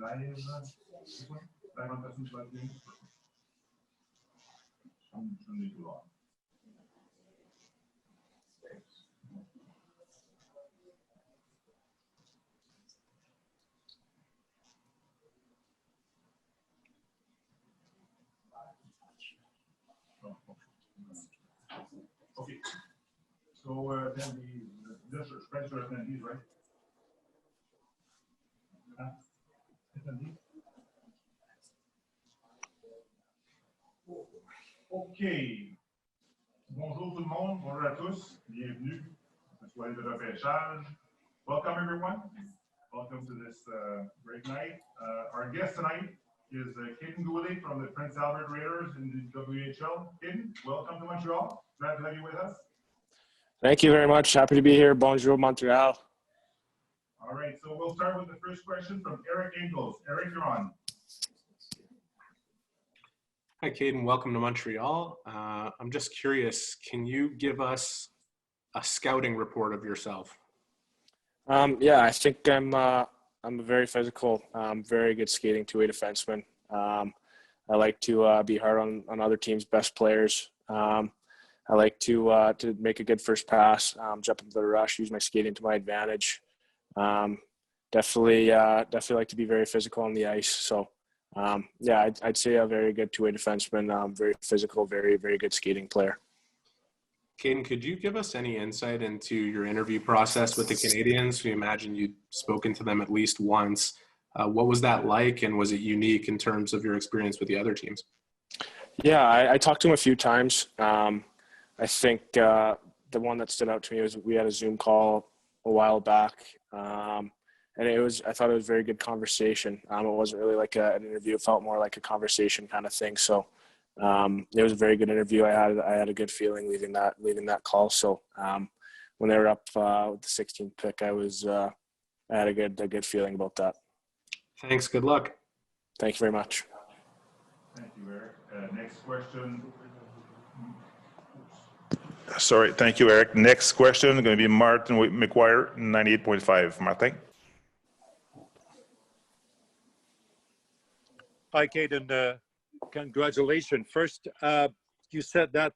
Okay. So then je prends sur attendees, right? Attendees. OK. Bonjour tout le monde. Bonjour à tous. Bienvenue à ce soirée de repêchage. Welcome everyone. Welcome to this great night. Our guest tonight is Kaiden Guhle from the Prince Albert Raiders in the WHL. Kaiden, welcome to Montreal. Glad to have you with us. Thank you very much. Happy to be here. Bonjour, Montreal. All right, so we'll start with the first question from Eric Engels. Eric, you're on. Hi, Kaiden. Welcome to Montreal. I'm just curious, can you give us a scouting report of yourself? Yeah, I think I'm a very physical, very good skating two-way defenseman. I like to be hard on other teams' best players. I like to make a good first pass, jump into the rush, use my skating to my advantage. Definitely like to be very physical on the ice. So, yeah, I'd say a very good two-way defenseman, very physical, very, very good skating player. Kaiden, could you give us any insight into your interview process with the Canadiens? We imagine you'd spoken to them at least once. What was that like, and was it unique in terms of your experience with the other teams? Yeah, I talked to him a few times. I think the one that stood out to me was we had a Zoom call a while back, and I thought it was a very good conversation. It wasn't really like an interview; it felt more like a conversation kind of thing. So it was a very good interview. I had a good feeling leaving that call. So when they were up with the 16th pick, I had a good feeling about that. Thanks. Good luck. Thank you very much. Thank you, Eric. Next question. Sorry, thank you, Eric. Next question is going to be Martin McGuire, 98.5. Martin. Hi, Kaiden. Congratulations. First, you said that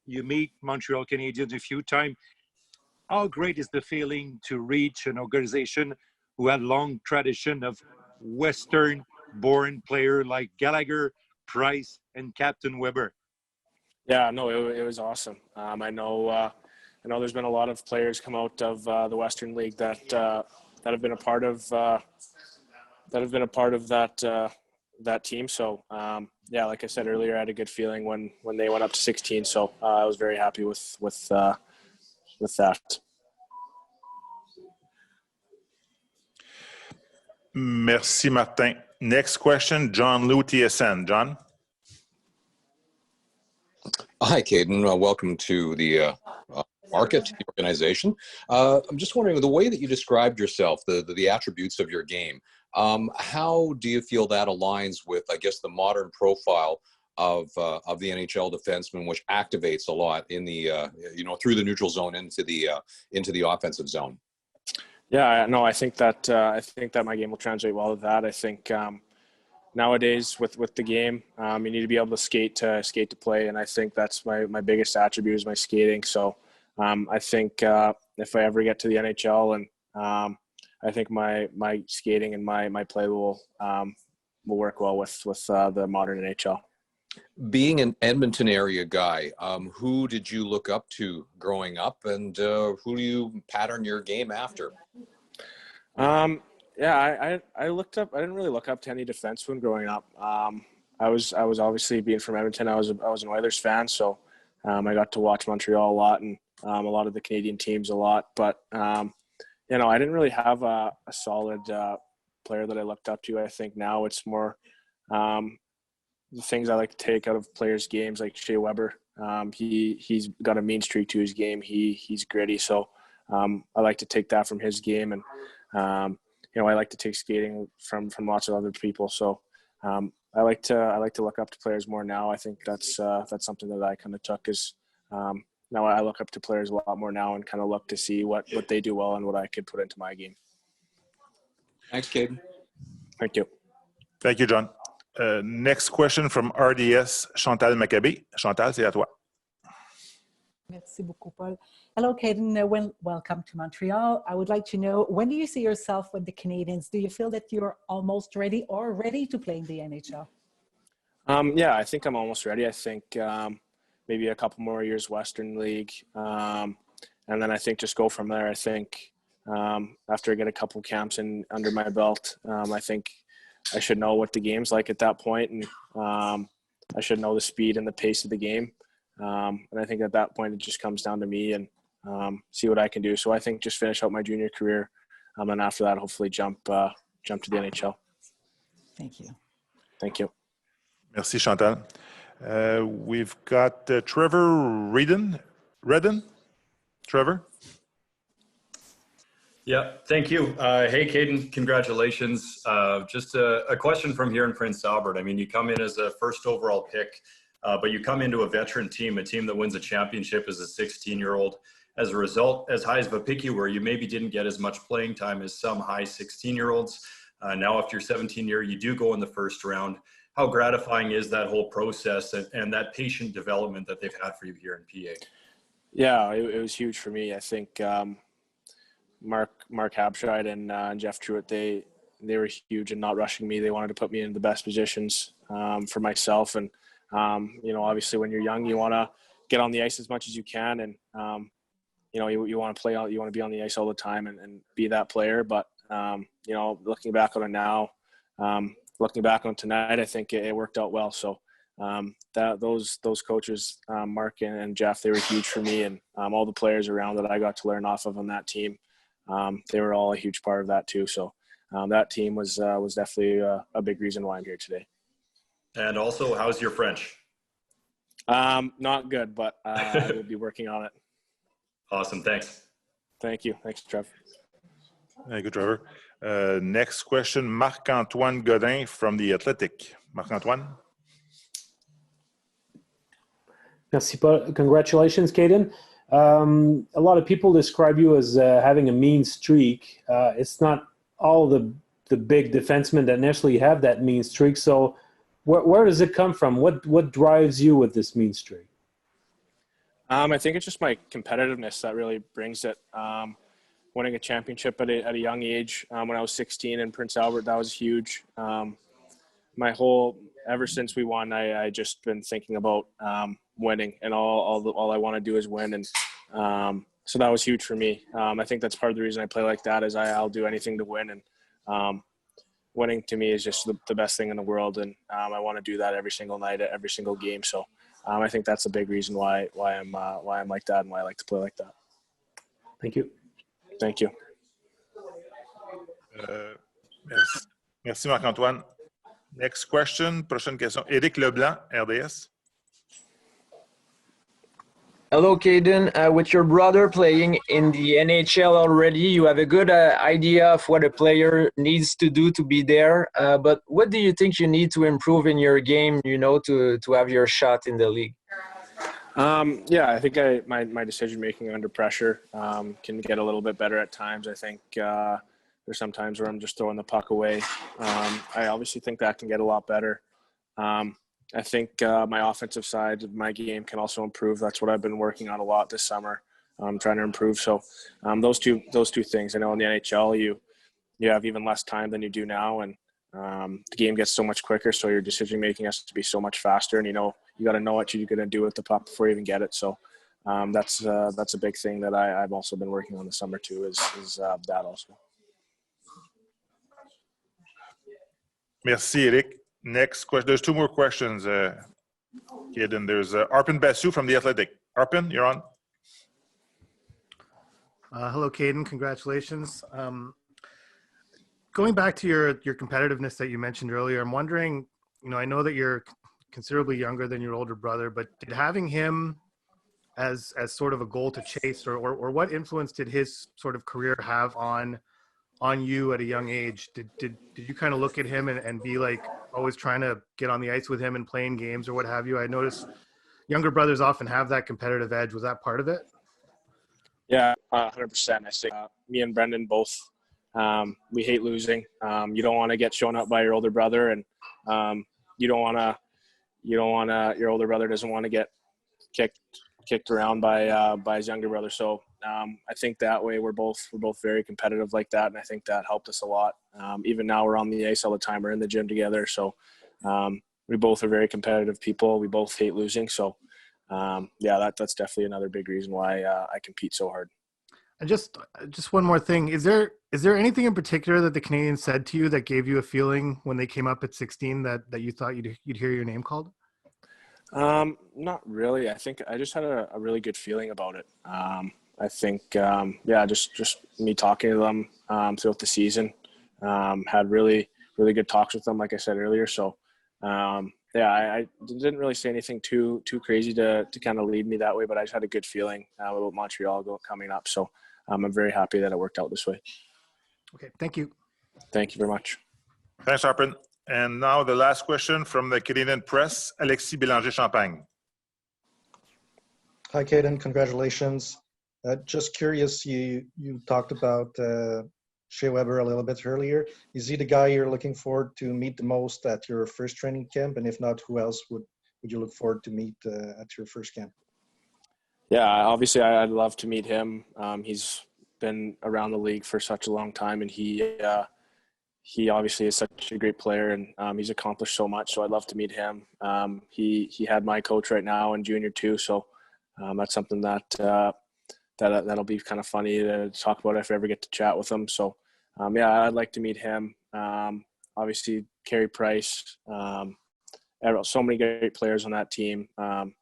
you meet Montreal Canadiens a few times. How great is the feeling to reach an organization who had long tradition of Western-born player like Gallagher, Price, and Captain Weber? Yeah, no, it was awesome. I know there's been a lot of players come out of the Western League that have been a part of that team. So yeah, like I said earlier, I had a good feeling when they went up to 16. So I was very happy with that. Merci, Martin. Next question, John Lou, TSN. John. Hi, Kaiden. Welcome to the market, the organization. I'm just wondering, the way that you described yourself, the attributes of your game, how do you feel that aligns with, I guess, the modern profile of the NHL defenseman, which activates a lot in the through the neutral zone into the offensive zone? Yeah, no, I think that my game will translate well to that. I think nowadays with the game, you need to be able to skate to play, and I think that's my biggest attribute is my skating. So I think if I ever get to the NHL, and I think my skating and my play will work well with the modern NHL. Being an Edmonton area guy, who did you look up to growing up, and who do you pattern your game after? Yeah, I looked up. I didn't really look up to any defensemen growing up. I was obviously, being from Edmonton, I was an Oilers fan, so I got to watch Montreal a lot and a lot of the Canadian teams a lot. But I didn't really have a solid player that I looked up to. I think now it's more the things I like to take out of players' games, like Shea Weber. He's got a mean streak to his game. He's gritty, so I like to take that from his game, and I like to take skating from lots of other people. So I like to look up to players more now. I think that's something that I kind of took is now I look up to players a lot more now and kind of look to see what they do well and what I could put into my game. Thanks, Kaiden. Thank you. Thank you, John. Next question from RDS, Chantal Machabee. Chantal, c'est à toi. Merci beaucoup, Paul. Hello, Kaiden. Welcome to Montreal. I would like to know, when do you see yourself with the Canadiens? Do you feel that you're almost ready or ready to play in the NHL? Yeah, I think I'm almost ready. I think maybe a couple more years Western League. And then I think just go from there. I think after I get a couple camps under my belt, I think I should know what the game's like at that point, and I should know the speed and the pace of the game. And I think at that point it just comes down to me and see what I can do. So I think just finish out my junior career, and after that, hopefully jump to the NHL. Thank you. Thank you. Merci, Chantal. We've got Trevor.Redden. Trevor? Yeah, thank you. Hey, Kaiden, congratulations. Just a question from here in Prince Albert. I mean, you come in as a first overall pick, but you come into a veteran team, a team that wins a championship as a 16-year-old. As a result, as high as of a pick you were, you maybe didn't get as much playing time as some high 16-year-olds. Now, after your 17-year, you do go in the first round. How gratifying is that whole process and that patient development that they've had for you here in PA? Yeah, it was huge for me. I think Marc Habscheid and Jeff Truitt, they were huge in not rushing me. They wanted to put me in the best positions for myself. And, obviously when you're young, you want to get on the ice as much as you can. And, you want to play out, you want to be on the ice all the time and be that player. But, looking back on it now, looking back on tonight, I think it worked out well. So those coaches, Marc and Jeff, they were huge for me, and all the players around that I got to learn off of on that team. They were all a huge part of that too. So that team was definitely a big reason why I'm here today. And also, how's your French? Not good, but I will be working on it. Awesome. Thanks. Thank you. Thanks, Trev. Thank you, Trevor. Next question, Marc-Antoine Godin from The Athletic. Marc-Antoine? Merci, Paul. Congratulations, Kaiden. A lot of people describe you as having a mean streak. It's not all the big defensemen that necessarily have that mean streak. So where does it come from? What drives you with this mean streak? I think it's just my competitiveness that really brings it. Winning a championship at a young age when I was 16 in Prince Albert, that was huge. Ever since we won, I just been thinking about winning, and all I want to do is win. And so that was huge for me. I think that's part of the reason I play like that is I'll do anything to win. And winning to me is just the best thing in the world. And I want to do that every single night at every single game. So I think that's a big reason why I'm like that and why I like to play like that. Thank you. Thank you. Merci, Marc-Antoine. Next question, prochaine question. Éric Leblanc, RDS. Hello, Kaiden. With your brother playing in the NHL already, you have a good idea of what a player needs to do to be there. But what do you think you need to improve in your game, to have your shot in the league? Yeah, I think my decision-making under pressure can get a little bit better at times. I think there's some times where I'm just throwing the puck away. I obviously think that can get a lot better. I think my offensive side of my game can also improve. That's what I've been working on a lot this summer. I'm trying to improve. So those two things. I know in the NHL you have even less time than you do now, and the game gets so much quicker. So your decision making has to be so much faster, and you got to know what you're going to do with the puck before you even get it. So that's a big thing that I've also been working on this summer too. Is that also. Merci, Eric. Next question. There's two more questions, Kaiden. There's Arpon Basu from The Athletic. Arpon, you're on. Hello, Kaiden. Congratulations. Going back to your competitiveness that you mentioned earlier, I'm wondering, I know that you're considerably younger than your older brother, but did having him as sort of a goal to chase, or what influence did his sort of career have on you at a young age? Did you kind of look at him and be like always trying to get on the ice with him and playing games or what have you? I noticed younger brothers often have that competitive edge. Was that part of it? Yeah, 100%. I think me and Brendan both We hate losing. You don't want to get shown up by your older brother, and you don't want to. Your older brother doesn't want to get kicked around by his younger brother. So I think that way we're both very competitive like that, and I think that helped us a lot. Even now we're on the ice all the time. We're in the gym together, so we both are very competitive people. We both hate losing, so that's definitely another big reason why I compete so hard. And just one more thing. Is there anything in particular that the Canadiens said to you that gave you a feeling when they came up at 16 that you thought you'd hear your name called? Not really. I think I just had a really good feeling about it. I think, just me talking to them throughout the season, had really, really good talks with them, like I said earlier. So, I didn't really say anything too crazy to kind of lead me that way, but I just had a good feeling about Montreal coming up. So I'm very happy that it worked out this way. Okay, thank you. Thank you very much. Thanks, Arpon. And now the last question from the Canadian press, Alexis Belanger-Champa. Hi, Kaiden. Congratulations. Just curious, you talked about Shea Weber a little bit earlier. Is he the guy you're looking forward to meet the most at your first training camp? And if not, who else would you look forward to meet at your first camp? Yeah, obviously I'd love to meet him. He's been around the league for such a long time, and he obviously is such a great player, and he's accomplished so much. So I'd love to meet him. He had my coach right now in junior too, so that's something that'll be kind of funny to talk about if I ever get to chat with him. So I'd like to meet him. Obviously Carey Price, so many great players on that team.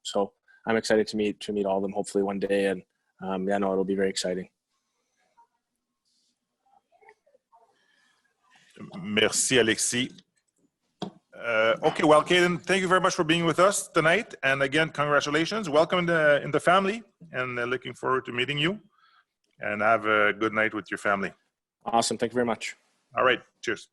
So I'm excited to meet all of them hopefully one day, and it'll be very exciting. Merci, Alexis. Okay, well, Kaiden, thank you very much for being with us tonight. And again, congratulations. Welcome in the family, and looking forward to meeting you. And have a good night with your family. Awesome. Thank you very much. All right. Cheers.